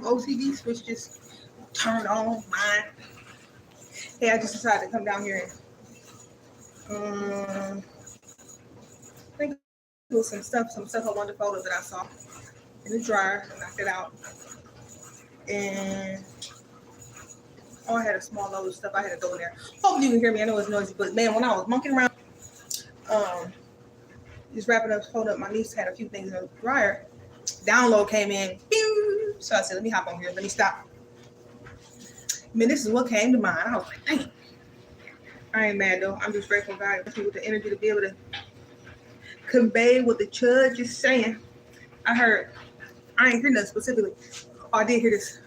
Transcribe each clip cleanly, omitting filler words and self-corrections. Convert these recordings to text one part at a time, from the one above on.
OCD switch just turned on mine. Hey, I just decided to come down here and I think it was some stuff I wanted to photos that I saw in the dryer. I knocked it out. And I had a small load of stuff I had to throw in there. Hopefully you can hear me. I know it's noisy, but man, when I was monkeying around, just wrapping up, holding up, my niece had a few things in the dryer. Download came in. Bing! So I said, let me hop on here. Let me stop. Man, this is what came to mind. I was like, dang. I ain't mad though. I'm just grateful God gives me with the energy to be able to convey what the judge is saying. I ain't hear nothing specifically. Oh, I did hear this.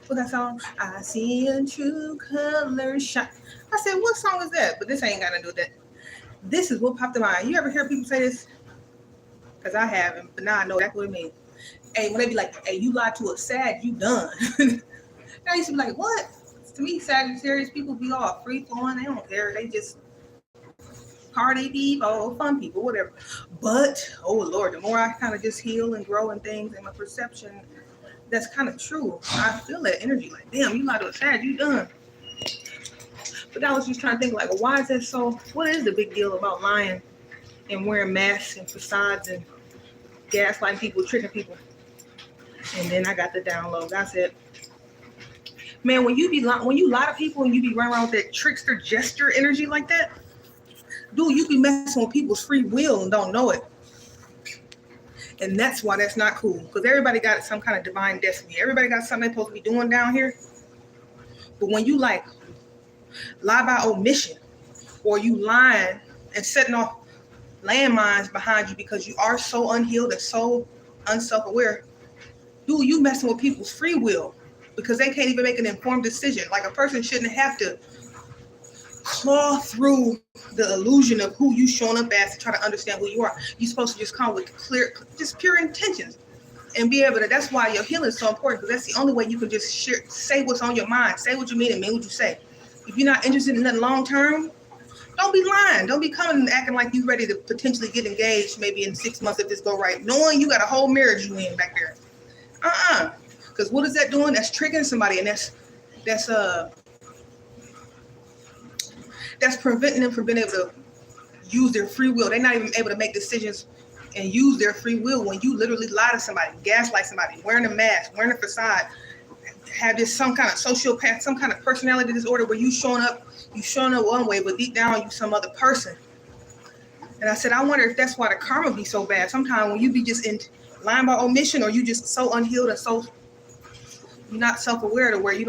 What's that song? I see a true color shine. I said, what song is that? But this ain't got to do with that. This is what popped in mind. You ever hear people say this? Because I haven't, but now I know exactly what it means. Hey, when they be like, hey, you lied to a Sag, you done. I used to be like, what? To me, Sagittarius people be all free flowing. They don't care. They just party people, fun people, whatever. But, oh Lord, the more I kind of just heal and grow in things and my perception, that's kind of true. I feel that energy. Like, damn, you lied to a Sag, you done. But I was just trying to think, like, well, why is that so? What is the big deal about lying and wearing masks and facades and gaslighting people, tricking people? And then I got the download. That's it. Man, when you lie to people and you be running around with that trickster gesture energy like that, dude, you be messing with people's free will and don't know it. And that's why that's not cool. Because everybody got some kind of divine destiny. Everybody got something they're supposed to be doing down here. But when you like lie by omission, or you lying and setting off landmines behind you because you are so unhealed and so unself-aware, dude, you messing with people's free will because they can't even make an informed decision. Like, a person shouldn't have to claw through the illusion of who you showing up as to try to understand who you are. You're supposed to just come with clear, just pure intentions and be able to. That's why your healing is so important, because that's the only way you can just say what's on your mind, say what you mean and mean what you say. If you're not interested in nothing long term, don't be lying. Don't be coming and acting like you're ready to potentially get engaged maybe in 6 months if this go right, knowing you got a whole marriage you in back there. Because what is that doing? That's triggering somebody, and that's preventing them from being able to use their free will. They're not even able to make decisions and use their free will when you literally lie to somebody, gaslight somebody, wearing a mask, wearing a facade, have this some kind of sociopath, some kind of personality disorder where you showing up one way, but deep down you some other person. And I said, I wonder if that's why the karma be so bad. Sometimes when you be just in lying by omission, or you just so unhealed and so you're not self-aware to where you're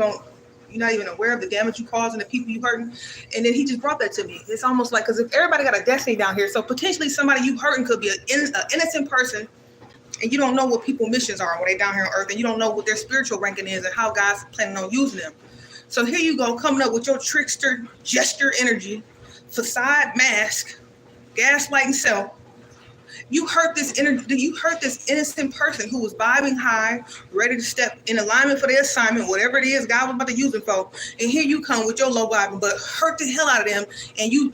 not even aware of the damage you cause and the people you hurting. And then he just brought that to me. It's almost like, because if everybody got a destiny down here, so potentially somebody you hurting could be an innocent person, and you don't know what people's missions are when they're down here on earth, and you don't know what their spiritual ranking is and how God's planning on using them. So here you go, coming up with your trickster gesture energy, facade mask, gaslighting self. You hurt this innocent person who was vibing high, ready to step in alignment for their assignment, whatever it is God was about to use them for. And here you come with your low vibing, but hurt the hell out of them, and you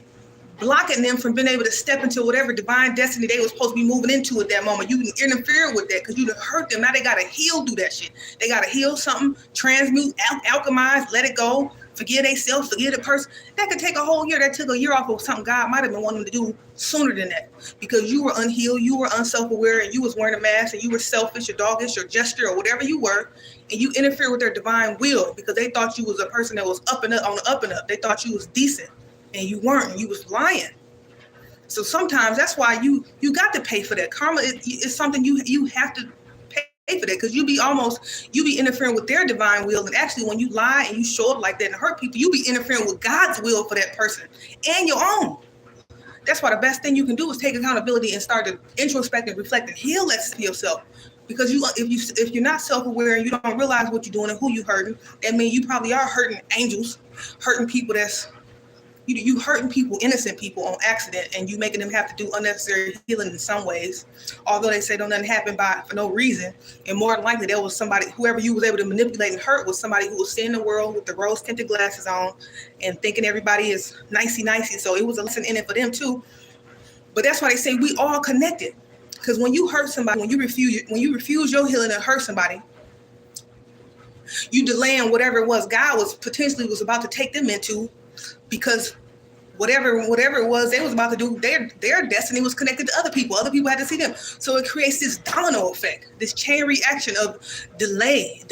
blocking them from being able to step into whatever divine destiny they were supposed to be moving into at that moment. You can interfere with that because you hurt them. Now they got to heal through that shit. They got to heal something, transmute, alchemize, let it go, forgive themselves, forgive the person. That could take a whole year. That took a year off of something God might have been wanting to do sooner than that, because you were unhealed, you were unself-aware, and you was wearing a mask, and you were selfish or doggish or gesture or whatever you were, and you interfere with their divine will because they thought you was a person that was up and up on the up and up. They thought you was decent. And you weren't. You was lying. So sometimes that's why you got to pay for that. Karma is something you have to pay for that, because you be interfering with their divine will. And actually, when you lie and you show up like that and hurt people, you be interfering with God's will for that person and your own. That's why the best thing you can do is take accountability and start to introspect and reflect and heal that yourself. Because if you're not self-aware and you don't realize what you're doing and who you're hurting, that means you probably are hurting angels, hurting people you hurting people, innocent people on accident, and you making them have to do unnecessary healing in some ways. Although they say don't nothing happen for no reason. And more than likely there was somebody, whoever you was able to manipulate and hurt was somebody who was seeing the world with the rose tinted glasses on and thinking everybody is nicey. So it was a lesson in it for them too. But that's why they say we all connected. Because when you hurt somebody, when you refuse your healing and hurt somebody, You delaying whatever it was God was potentially was about to take them into, because whatever it was they was about to do, their destiny was connected to other people. Other people had to see them. So it creates this domino effect, this chain reaction of delay.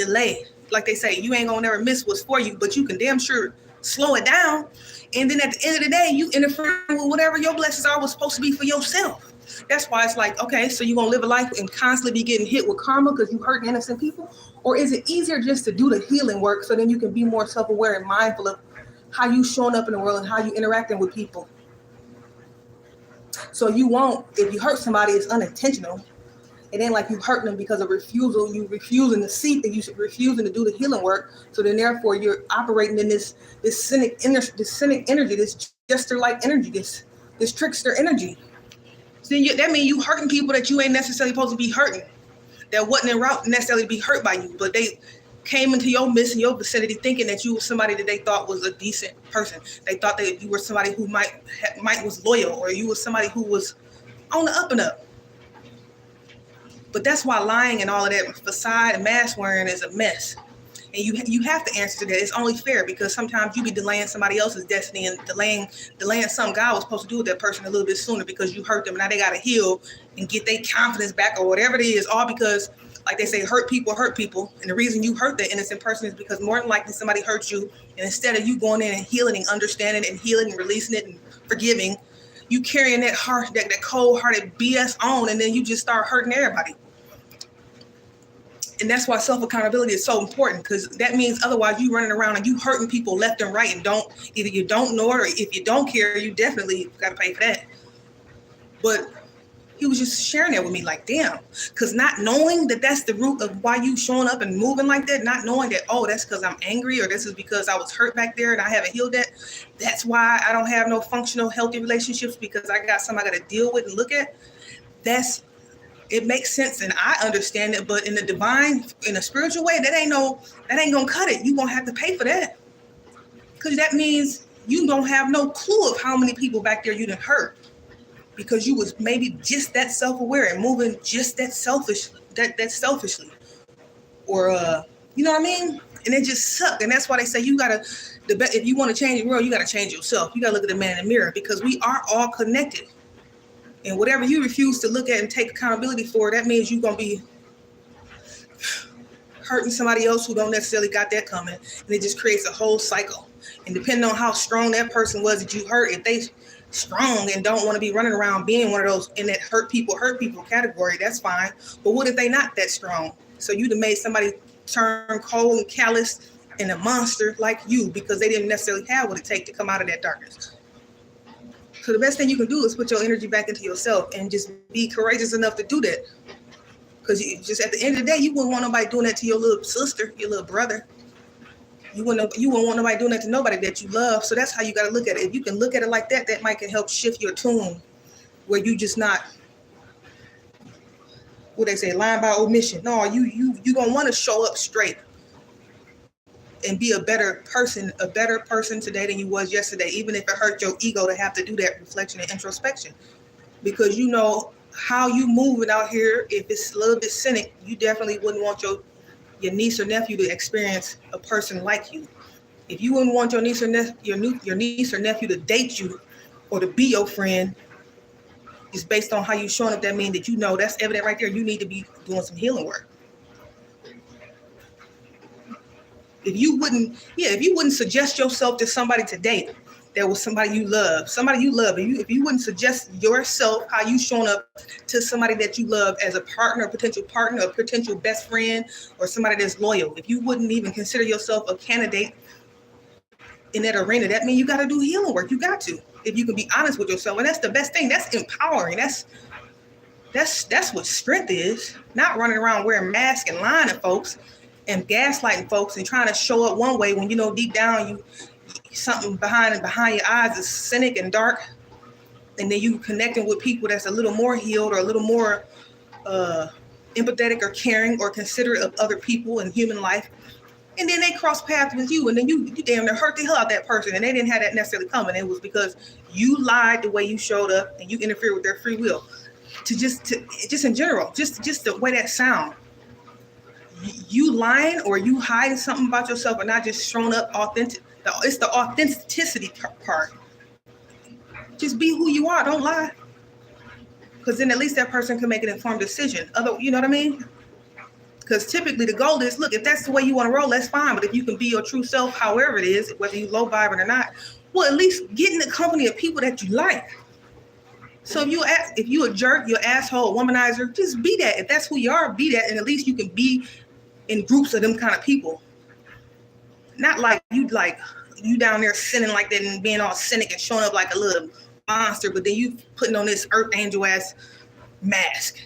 Like they say, you ain't gonna never miss what's for you, but you can damn sure slow it down. And then at the end of the day, you interfere with whatever your blessings are was supposed to be for yourself. That's why it's like, okay, so you're gonna live a life and constantly be getting hit with karma because you hurt innocent people? Or is it easier just to do the healing work so then you can be more self-aware and mindful of how you showing up in the world and how you interacting with people? So you won't, if you hurt somebody, it's unintentional. It ain't like you hurting them because of refusal. You refusing to seek, and you refusing to do the healing work. So then, therefore, you're operating in this cynic energy, this jester-like energy, this trickster energy. So then that means you hurting people that you ain't necessarily supposed to be hurting. That wasn't en route necessarily to be hurt by you, but they came into your midst, in your vicinity, thinking that you were somebody that they thought was a decent person. They thought that you were somebody who might was loyal, or you were somebody who was on the up and up. But that's why lying and all of that facade and mask wearing is a mess. And you have to answer to that. It's only fair, because sometimes you be delaying somebody else's destiny and delaying something God was supposed to do with that person a little bit sooner because you hurt them. Now they got to heal and get their confidence back or whatever it is, all because, like they say, hurt people. And the reason you hurt the innocent person is because more than likely somebody hurt you. And instead of you going in and healing and understanding and healing and releasing it and forgiving, you carrying that cold-hearted BS on, and then you just start hurting everybody. And that's why self-accountability is so important, because that means otherwise you running around and you hurting people left and right, and either you don't know it, or if you don't care, you definitely got to pay for that. But he was just sharing that with me, like, damn, because not knowing that that's the root of why you showing up and moving like that, not knowing that, oh, that's because I'm angry, or this is because I was hurt back there and I haven't healed that. That's why I don't have no functional, healthy relationships, because I got something I got to deal with and look at. It makes sense and I understand it, but in the divine, in a spiritual way, that ain't gonna cut it. You're gonna have to pay for that, because that means you don't have no clue of how many people back there you done hurt, because you was maybe just that self-aware and moving just that selfishly, or you know what I mean? And it just sucked. And that's why they say if you want to change the world, you gotta change yourself. You gotta look at the man in the mirror, because we are all connected. And whatever you refuse to look at and take accountability for, that means you're going to be hurting somebody else who don't necessarily got that coming. And it just creates a whole cycle. And depending on how strong that person was that you hurt, if they strong and don't want to be running around being one of those in that hurt people category, that's fine. But what if they not that strong? So you'd have made somebody turn cold and callous and a monster like you, because they didn't necessarily have what it takes to come out of that darkness. So the best thing you can do is put your energy back into yourself and just be courageous enough to do that. Because just at the end of the day, you wouldn't want nobody doing that to your little sister, your little brother. You wouldn't want nobody doing that to nobody that you love. So that's how you got to look at it. If you can look at it like that, that might can help shift your tune, where you just not, what they say, lying by omission. No, you gonna want to show up straight and be a better person today than you was yesterday, even if it hurt your ego to have to do that reflection and introspection. Because you know how you moving out here, if it's a little bit cynic, you definitely wouldn't want your niece or nephew to experience a person like you. If you wouldn't want your niece or nephew to date you or to be your friend, it's based on how you showing up. That means that, you know, that's evident right there. You need to be doing some healing work. If you wouldn't suggest yourself to somebody to date, that was somebody you love, if you wouldn't suggest yourself, how you showing up to somebody that you love as a partner, a potential best friend, or somebody that's loyal, if you wouldn't even consider yourself a candidate in that arena, that means you got to do healing work. You got to, if you can be honest with yourself. And that's the best thing. That's empowering. That's what strength is. Not running around wearing masks and lying to folks and gaslighting folks and trying to show up one way when you know deep down you something behind your eyes is cynic and dark, and then you connecting with people that's a little more healed or a little more empathetic or caring or considerate of other people and human life, and then they cross paths with you, and then you damn near hurt the hell out that person, and they didn't have that necessarily coming. It was because you lied the way you showed up and you interfered with their free will. Just in general, just the way that sound. you lying or you hiding something about yourself or not just showing up authentic. It's the authenticity part. Just be who you are. Don't lie. Because then at least that person can make an informed decision. You know what I mean? Because typically the goal is, look, if that's the way you want to roll, that's fine. But if you can be your true self, however it is, whether you low vibing or not, well, at least get in the company of people that you like. So if you a jerk, you're an asshole, womanizer, just be that. If that's who you are, be that. And at least you can be in groups of them kind of people. Not like you down there sinning like that and being all cynic and showing up like a little monster, but then you putting on this earth angel ass mask.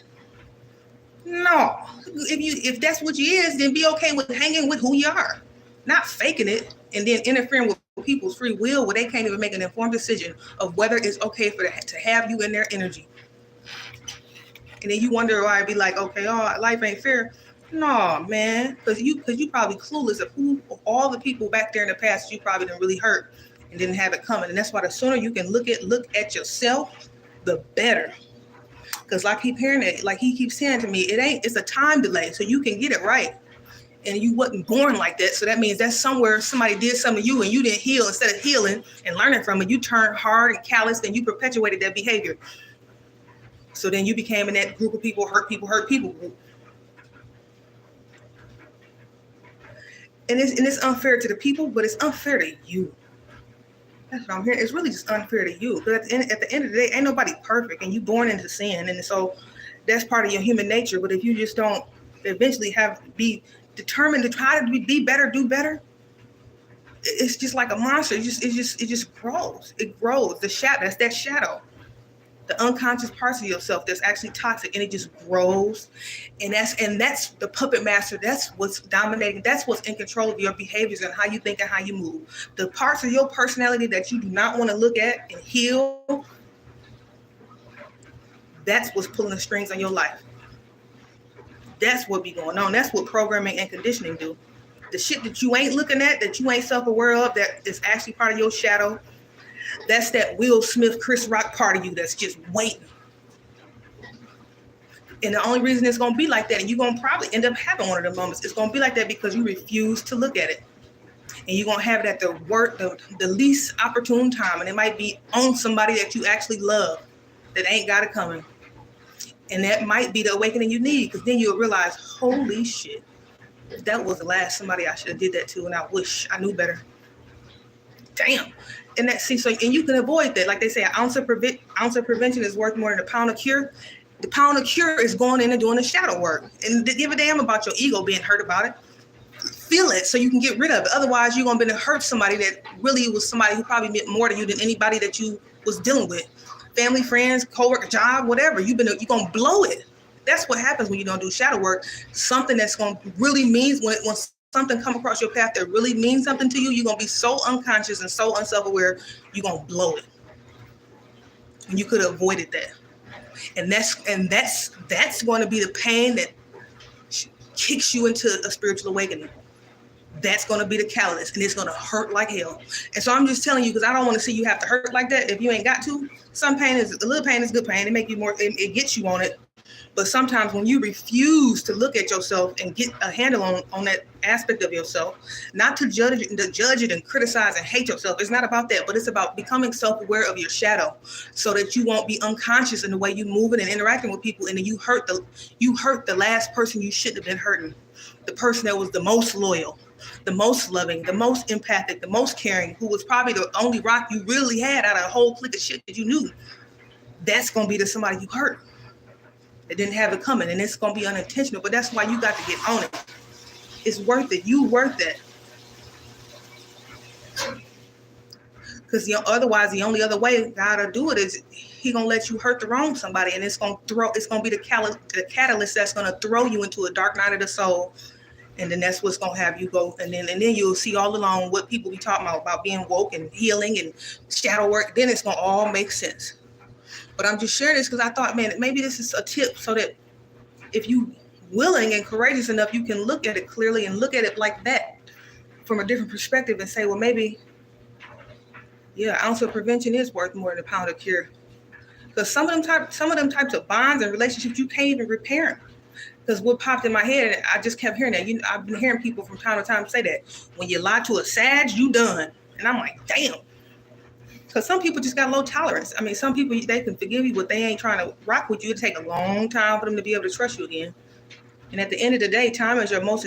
No, if that's what you is, then be okay with hanging with who you are, not faking it and then interfering with people's free will where they can't even make an informed decision of whether it's okay to have you in their energy. And then you wonder why I'd be like, okay, life ain't fair. No, man, because you probably clueless of who all the people back there in the past you probably didn't really hurt and didn't have it coming. And that's why the sooner you can look at yourself, the better. Because I keep hearing it, like he keeps saying to me, it's a time delay, so you can get it right. And you wasn't born like that. So that means that's somewhere somebody did something to you and you didn't heal. Instead of healing and learning from it, you turned hard and callous and you perpetuated that behavior. So then you became in that group of people hurt people group. And it's unfair to the people, but it's unfair to you. That's what I'm hearing. It's really just unfair to you. Because at the end of the day, ain't nobody perfect, and you born into sin, and so that's part of your human nature. But if you just don't eventually be determined to try to be better, do better, it's just like a monster. It just grows. It grows. The shadow. That's that shadow. The unconscious parts of yourself that's actually toxic, and it just grows. And that's the puppet master. That's what's dominating. That's what's in control of your behaviors and how you think and how you move. The parts of your personality that you do not want to look at and heal, that's what's pulling the strings on your life. That's what be going on. That's what programming and conditioning do. The shit that you ain't looking at, that you ain't self-aware of, that is actually part of your shadow. That's that Will Smith, Chris Rock part of you that's just waiting. And the only reason it's going to be like that, and you're going to probably end up having one of the moments, it's going to be like that because you refuse to look at it. And you're going to have it at the least opportune time. And it might be on somebody that you actually love that ain't got it coming. And that might be the awakening you need, because then you'll realize, holy shit, that was the last somebody I should have did that to, and I wish I knew better. Damn. And and you can avoid that. Like they say, an ounce of prevention is worth more than a pound of cure. The pound of cure is going in and doing the shadow work. And give a damn about your ego being hurt about it. Feel it so you can get rid of it. Otherwise, you're going to hurt somebody that really was somebody who probably meant more to you than anybody that you was dealing with. Family, friends, coworker, job, whatever. You're going to blow it. That's what happens when you don't do shadow work. Something that's going to really means when something come across your path that really means something to you, you're going to be so unconscious and so unself-aware, you're going to blow it. And you could have avoided that. And that's going to be the pain that kicks you into a spiritual awakening. That's going to be the catalyst, and it's going to hurt like hell. And so I'm just telling you, because I don't want to see you have to hurt like that if you ain't got to. A little pain is good pain. It make you more, it gets you on it. But sometimes when you refuse to look at yourself and get a handle on that aspect of yourself, not to judge it and criticize and hate yourself. It's not about that, but it's about becoming self-aware of your shadow so that you won't be unconscious in the way you moving and interacting with people. And then you hurt the last person you shouldn't have been hurting. The person that was the most loyal, the most loving, the most empathic, the most caring, who was probably the only rock you really had out of a whole clique of shit that you knew. That's going to be somebody you hurt. It didn't have it coming, and it's going to be unintentional, but that's why you got to get on it. It's worth it. You worth it. Because otherwise, the only other way God will do it is he going to let you hurt the wrong somebody, and it's going to be the catalyst that's going to throw you into a dark night of the soul, and then that's what's going to have you go, and then you'll see all along what people be talking about being woke and healing and shadow work. Then it's going to all make sense. But I'm just sharing this because I thought, man, maybe this is a tip so that if you willing and courageous enough, you can look at it clearly and look at it like that from a different perspective and say, well, maybe, yeah, an ounce of prevention is worth more than a pound of cure. Because some of them types of bonds and relationships, you can't even repair them. Because what popped in my head, I just kept hearing that. I've been hearing people from time to time say that. When you lie to a Sag, you done. And I'm like, damn. Because some people just got low tolerance. I mean, some people, they can forgive you, but they ain't trying to rock with you. It'll take a long time for them to be able to trust you again. And at the end of the day, time is your most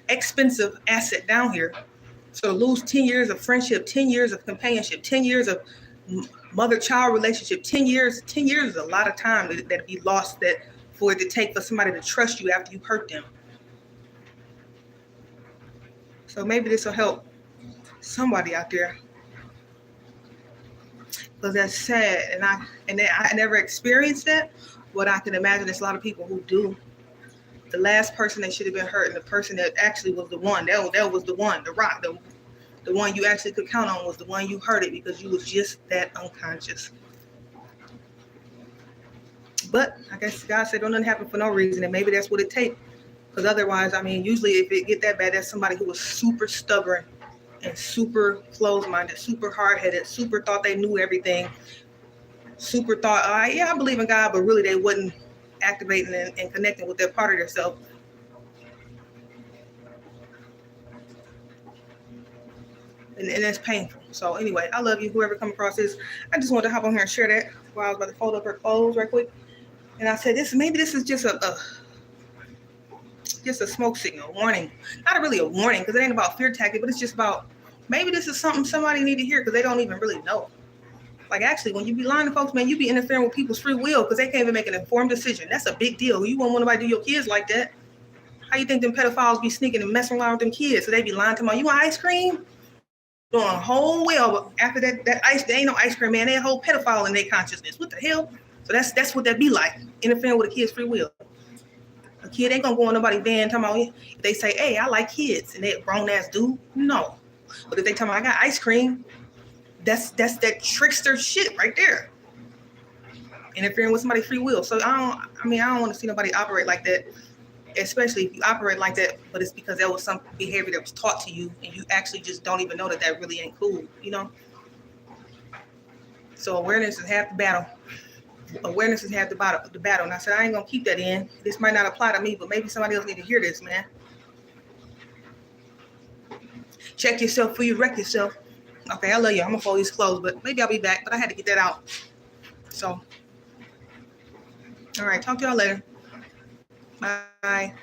expensive asset down here. So to lose 10 years of friendship, 10 years of companionship, 10 years of mother-child relationship, 10 years is a lot of time that be lost for it to take for somebody to trust you after you hurt them. So maybe this will help somebody out there. Because that's sad, and I never experienced that, but I can imagine there's a lot of people who do. The last person that should have been hurt, and the person that actually was the one, that was the one, the rock, the one you actually could count on was the one you hurt it because you was just that unconscious. But I guess God said don't nothing happen for no reason, and maybe that's what it takes. Because otherwise, I mean, usually if it get that bad, that's somebody who was super stubborn and super closed-minded, super hard-headed, super thought they knew everything, super thought, I believe in God, but really they wasn't activating and connecting with that part of themselves. And that's painful. So anyway, I love you, whoever come across this. I just wanted to hop on here and share that while I was about to fold up her clothes right quick. And I said, maybe this is just a smoke signal, warning. Not really a warning, because it ain't about fear tactic, but it's just about, maybe this is something somebody need to hear because they don't even really know. Like, actually, when you be lying to folks, man, you be interfering with people's free will because they can't even make an informed decision. That's a big deal. You won't want nobody to do your kids like that. How you think them pedophiles be sneaking and messing around with them kids? So they be lying to them, you want ice cream? Doing a whole well, but after that ice, there ain't no ice cream, man. They a whole pedophile in their consciousness. What the hell? So that's what that be like, interfering with a kid's free will. A kid ain't gonna go on nobody's van talking about, if they say, hey, I like kids, and they a grown ass dude, no. But if they tell me I got ice cream, that's that trickster shit right there. Interfering with somebody's free will. So I don't want to see nobody operate like that, especially if you operate like that, but it's because there was some behavior that was taught to you and you actually just don't even know that really ain't cool, you know? So awareness is half the battle. Awareness is half the battle. And I said, I ain't gonna keep that in. This might not apply to me, but maybe somebody else need to hear this, man. Check yourself before you wreck yourself. Okay, I love you. I'm gonna fold these clothes, but maybe I'll be back. But I had to get that out. So, all right, talk to y'all later. Bye.